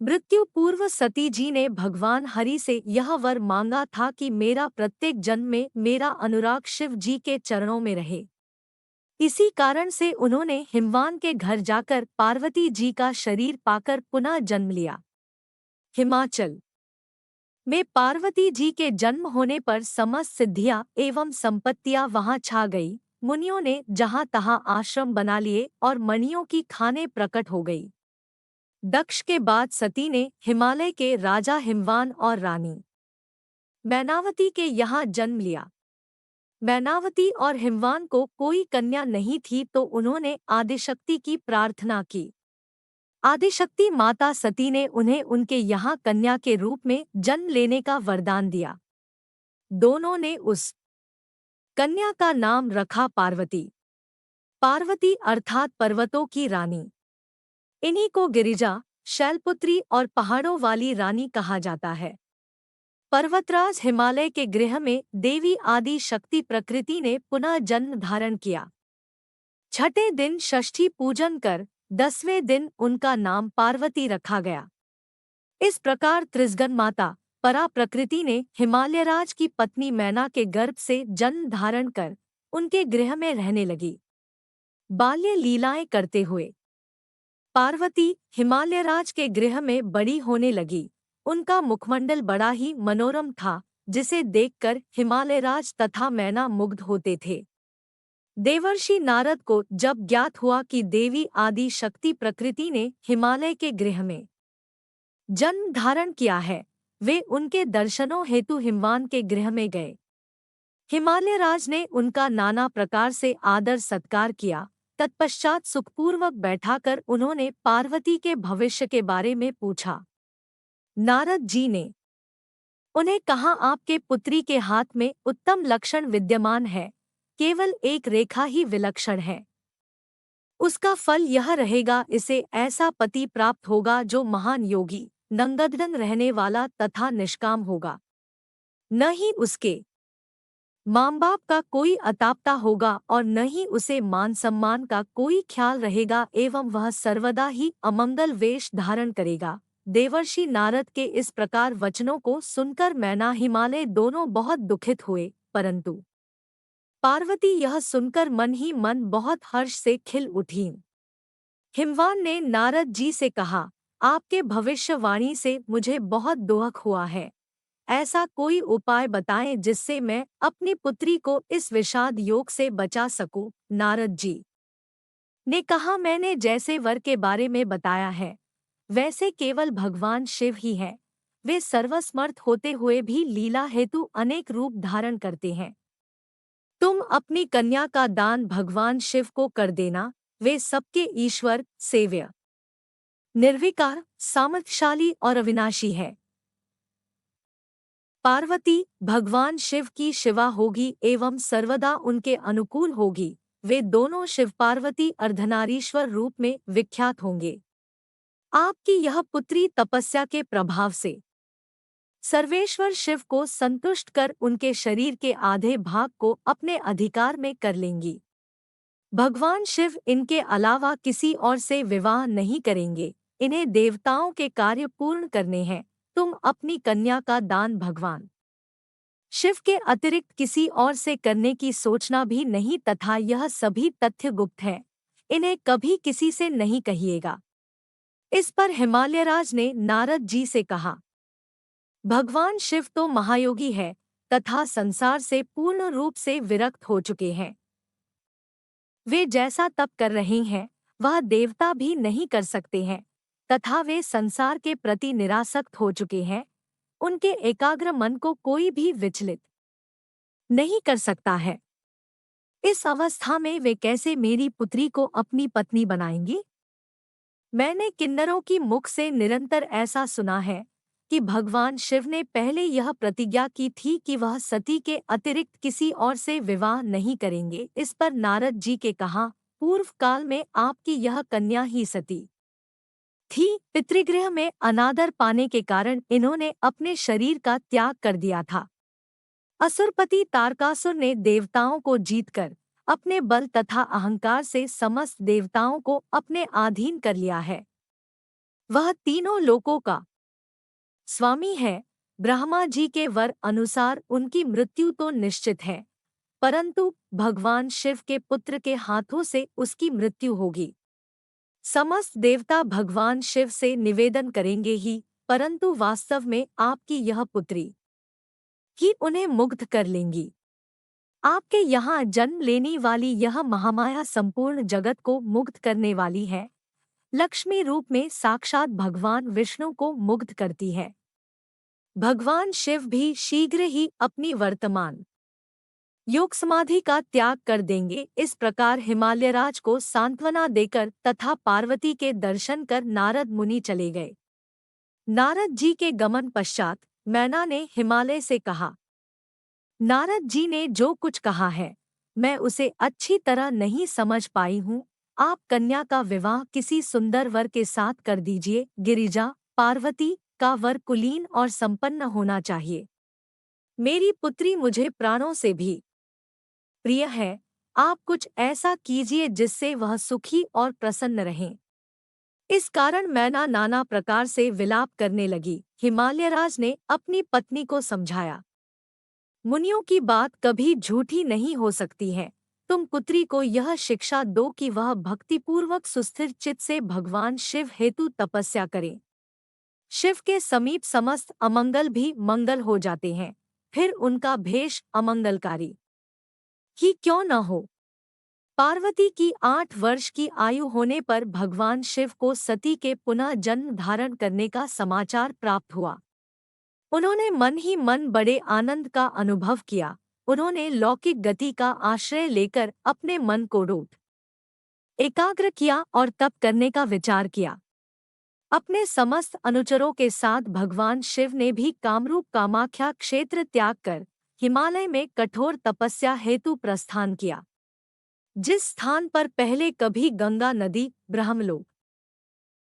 मृत्यु पूर्व सती जी ने भगवान हरि से यह वर मांगा था कि मेरा प्रत्येक जन्म में मेरा अनुराग शिव जी के चरणों में रहे। इसी कारण से उन्होंने हिमवान के घर जाकर पार्वती जी का शरीर पाकर पुनः जन्म लिया। हिमाचल में पार्वती जी के जन्म होने पर समस्त सिद्धियां एवं संपत्तियां वहां छा गई। मुनियों ने जहां तहां आश्रम बना लिए और मणियों की खानें प्रकट हो गई। दक्ष के बाद सती ने हिमालय के राजा हिमवान और रानी मैनावती के यहाँ जन्म लिया। मैनावती और हिमवान को कोई कन्या नहीं थी तो उन्होंने आदिशक्ति की प्रार्थना की। आदिशक्ति माता सती ने उन्हें उनके यहाँ कन्या के रूप में जन्म लेने का वरदान दिया। दोनों ने उस कन्या का नाम रखा पार्वती। पार्वती अर्थात पर्वतों की रानी। इन्हीं को गिरिजा, शैलपुत्री और पहाड़ों वाली रानी कहा जाता है। पर्वतराज हिमालय के गृह में देवी आदि शक्ति प्रकृति ने पुनः जन्म धारण किया। छठे दिन षष्ठी पूजन कर 10वें दिन उनका नाम पार्वती रखा गया। इस प्रकार त्रिजगन माता परा प्रकृति ने हिमालयराज की पत्नी मैना के गर्भ से जन्म धारण कर उनके गृह में रहने लगी। बाल्य लीलाएं करते हुए पार्वती हिमालयराज के गृह में बड़ी होने लगी। उनका मुखमंडल बड़ा ही मनोरम था, जिसे देखकर हिमालयराज तथा मैना मुग्ध होते थे। देवर्षि नारद को जब ज्ञात हुआ कि देवी आदि शक्ति प्रकृति ने हिमालय के गृह में जन्म धारण किया है, वे उनके दर्शनों हेतु हिमवान के गृह में गए। हिमालयराज ने उनका नाना प्रकार से आदर सत्कार किया। तत्पश्चात सुखपूर्वक बैठाकर उन्होंने पार्वती के भविष्य के बारे में पूछा। नारद जी ने उन्हें कहा, आपके पुत्री के हाथ में उत्तम लक्षण विद्यमान है, केवल एक रेखा ही विलक्षण है। उसका फल यह रहेगा, इसे ऐसा पति प्राप्त होगा जो महान योगी, नंगधड़ंग रहने वाला तथा निष्काम होगा। न ही उसके माँ बाप का कोई अतापता होगा और न ही उसे मान सम्मान का कोई ख्याल रहेगा एवं वह सर्वदा ही अमंगल वेश धारण करेगा। देवर्षि नारद के इस प्रकार वचनों को सुनकर मैना हिमालय दोनों बहुत दुखित हुए, परंतु पार्वती यह सुनकर मन ही मन बहुत हर्ष से खिल उठी। हिमवान ने नारद जी से कहा, आपके भविष्यवाणी से मुझे बहुत दुख हुआ है। ऐसा कोई उपाय बताएं जिससे मैं अपनी पुत्री को इस विषाद योग से बचा सकूं। नारद जी ने कहा, मैंने जैसे वर के बारे में बताया है वैसे केवल भगवान शिव ही है। वे सर्वसमर्थ होते हुए भी लीला हेतु अनेक रूप धारण करते हैं। तुम अपनी कन्या का दान भगवान शिव को कर देना। वे सबके ईश्वर, सेव्य, निर्विकार, सामर्थ्यशाली और अविनाशी है। पार्वती भगवान शिव की शिवा होगी एवं सर्वदा उनके अनुकूल होगी। वे दोनों शिव पार्वती अर्धनारीश्वर रूप में विख्यात होंगे। आपकी यह पुत्री तपस्या के प्रभाव से सर्वेश्वर शिव को संतुष्ट कर उनके शरीर के आधे भाग को अपने अधिकार में कर लेंगी। भगवान शिव इनके अलावा किसी और से विवाह नहीं करेंगे। इन्हें देवताओं के कार्य पूर्ण करने हैं। तुम अपनी कन्या का दान भगवान शिव के अतिरिक्त किसी और से करने की सोचना भी नहीं तथा यह सभी तथ्य गुप्त है। इन्हें कभी किसी से नहीं कहिएगा। इस पर हिमालयराज ने नारद जी से कहा, भगवान शिव तो महायोगी है तथा संसार से पूर्ण रूप से विरक्त हो चुके हैं। वे जैसा तप कर रहे हैं वह देवता भी नहीं कर सकते हैं तथा वे संसार के प्रति निरासक्त हो चुके हैं। उनके एकाग्र मन को कोई भी विचलित नहीं कर सकता है। इस अवस्था में वे कैसे मेरी पुत्री को अपनी पत्नी बनाएंगी? मैंने किन्नरों की मुख से निरंतर ऐसा सुना है कि भगवान शिव ने पहले यह प्रतिज्ञा की थी कि वह सती के अतिरिक्त किसी और से विवाह नहीं करेंगे। इस पर नारद जी के कहा, पूर्व काल में आपकी यह कन्या ही सती थी। पितृगृह में अनादर पाने के कारण इन्होंने अपने शरीर का त्याग कर दिया था। असुरपति तारकासुर ने देवताओं को जीतकर अपने बल तथा अहंकार से समस्त देवताओं को अपने अधीन कर लिया है। वह तीनों लोकों का स्वामी है। ब्रह्मा जी के वर अनुसार उनकी मृत्यु तो निश्चित है, परंतु भगवान शिव के पुत्र के हाथों से उसकी मृत्यु होगी। समस्त देवता भगवान शिव से निवेदन करेंगे ही, परंतु वास्तव में आपकी यह पुत्री ही उन्हें मुग्ध कर लेंगी। आपके यहाँ जन्म लेने वाली यह महामाया संपूर्ण जगत को मुग्ध करने वाली है। लक्ष्मी रूप में साक्षात भगवान विष्णु को मुग्ध करती है। भगवान शिव भी शीघ्र ही अपनी वर्तमान योग समाधि का त्याग कर देंगे। इस प्रकार हिमालयराज को सांत्वना देकर तथा पार्वती के दर्शन कर नारद मुनि चले गए। नारद जी के गमन पश्चात मैना ने हिमालय से कहा, नारद जी ने जो कुछ कहा है मैं उसे अच्छी तरह नहीं समझ पाई हूँ। आप कन्या का विवाह किसी सुंदर वर के साथ कर दीजिए। गिरिजा पार्वती का वर कुलीन और संपन्न होना चाहिए। मेरी पुत्री मुझे प्राणों से भी प्रिय है। आप कुछ ऐसा कीजिए जिससे वह सुखी और प्रसन्न रहें। इस कारण मैना नाना प्रकार से विलाप करने लगी। हिमालयराज ने अपनी पत्नी को समझाया, मुनियों की बात कभी झूठी नहीं हो सकती है। तुम पुत्री को यह शिक्षा दो कि वह भक्तिपूर्वक सुस्थिर चित्त से भगवान शिव हेतु तपस्या करे। शिव के समीप समस्त अमंगल भी मंगल हो जाते हैं, फिर उनका भेष अमंगलकारी ही क्यों न हो। पार्वती की 8 वर्ष की आयु होने पर भगवान शिव को सती के पुनः जन्म धारण करने का समाचार प्राप्त हुआ। उन्होंने मन ही मन बड़े आनंद का अनुभव किया। उन्होंने लौकिक गति का आश्रय लेकर अपने मन को रूढ़ एकाग्र किया और तप करने का विचार किया। अपने समस्त अनुचरों के साथ भगवान शिव ने भी कामरूप कामाख्या क्षेत्र त्याग कर हिमालय में कठोर तपस्या हेतु प्रस्थान किया। जिस स्थान पर पहले कभी गंगा नदी ब्रह्मलोक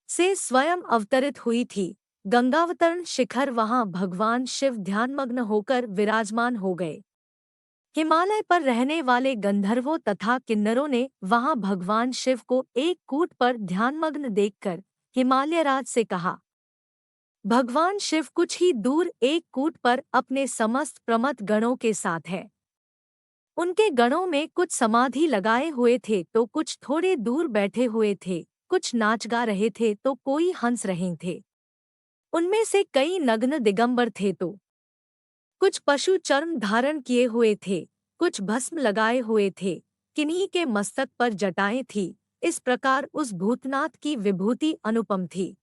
से स्वयं अवतरित हुई थी, गंगावतरण शिखर, वहां भगवान शिव ध्यानमग्न होकर विराजमान हो गए। हिमालय पर रहने वाले गंधर्वों तथा किन्नरों ने वहां भगवान शिव को एक कूट पर ध्यानमग्न देखकर हिमालयराज से कहा, भगवान शिव कुछ ही दूर एक कूट पर अपने समस्त प्रमथ गणों के साथ है। उनके गणों में कुछ समाधि लगाए हुए थे तो कुछ थोड़े दूर बैठे हुए थे, कुछ नाच गा रहे थे तो कोई हंस रहे थे। उनमें से कई नग्न दिगंबर थे तो कुछ पशु चर्म धारण किए हुए थे, कुछ भस्म लगाए हुए थे, किन्हीं के मस्तक पर जटाएं थी। इस प्रकार उस भूतनाथ की विभूति अनुपम थी।